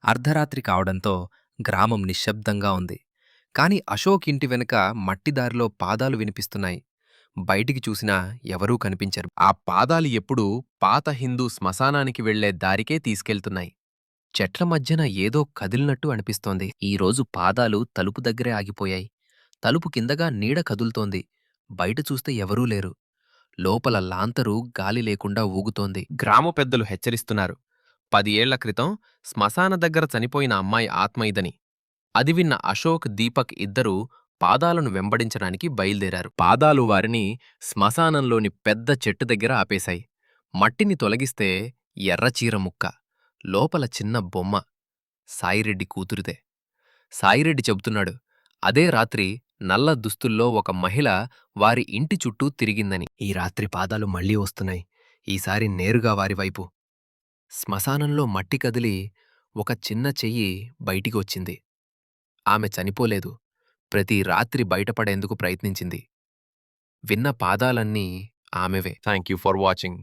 అర్ధరాత్రి కావడంతో గ్రామం నిశ్శబ్దంగా ఉంది. కాని అశోక్ ఇంటి వెనుక మట్టి దారిలో పాదాలు వినిపిస్తున్నాయి. బయటికి చూసినా ఎవరూ కనిపించరు. ఆ పాదాలు ఎప్పుడూ పాత హిందూ శ్మశానానికి వెళ్లే దారికే తీసుకెళ్తున్నాయి. చెట్ల మధ్యన ఏదో కదిలినట్టు అనిపిస్తోంది. ఈరోజు పాదాలు తలుపు దగ్గరే ఆగిపోయాయి. తలుపు కిందగా నీడ కదులుతోంది. బయట చూస్తే ఎవరూ లేరు. లోపల లాంతరు గాలి లేకుండా ఊగుతోంది. గ్రామ పెద్దలు హెచ్చరిస్తున్నారు. 10 ఏళ్ల క్రితం శ్మశాన దగ్గర చనిపోయిన అమ్మాయి ఆత్మ ఇదని. అది విన్న అశోక్, దీపక్ ఇద్దరూ పాదాలను వెంబడించడానికి బయల్దేరారు. పాదాలు వారిని శ్మశానంలోని పెద్ద చెట్టు దగ్గర ఆపేశాయి. మట్టిని తొలగిస్తే ఎర్రచీర ముక్క, లోపల చిన్న బొమ్మ. సాయిరెడ్డి కూతురిదే. సాయిరెడ్డి చెబుతున్నాడు, అదే రాత్రి నల్ల దుస్తుల్లో ఒక మహిళ వారి ఇంటి చుట్టూ తిరిగిందని. ఈ రాత్రి పాదాలు మళ్ళీ వస్తున్నాయి. ఈసారి నేరుగా వారి వైపు. శ్మశానంలో మట్టి కదిలి ఒక చిన్న చెయ్యి బయటికి వచ్చింది. ఆమె చనిపోలేదు. ప్రతి రాత్రి బయటపడేందుకు ప్రయత్నించింది. విన్న పాదాలన్నీ ఆమెవే. Thank you for watching.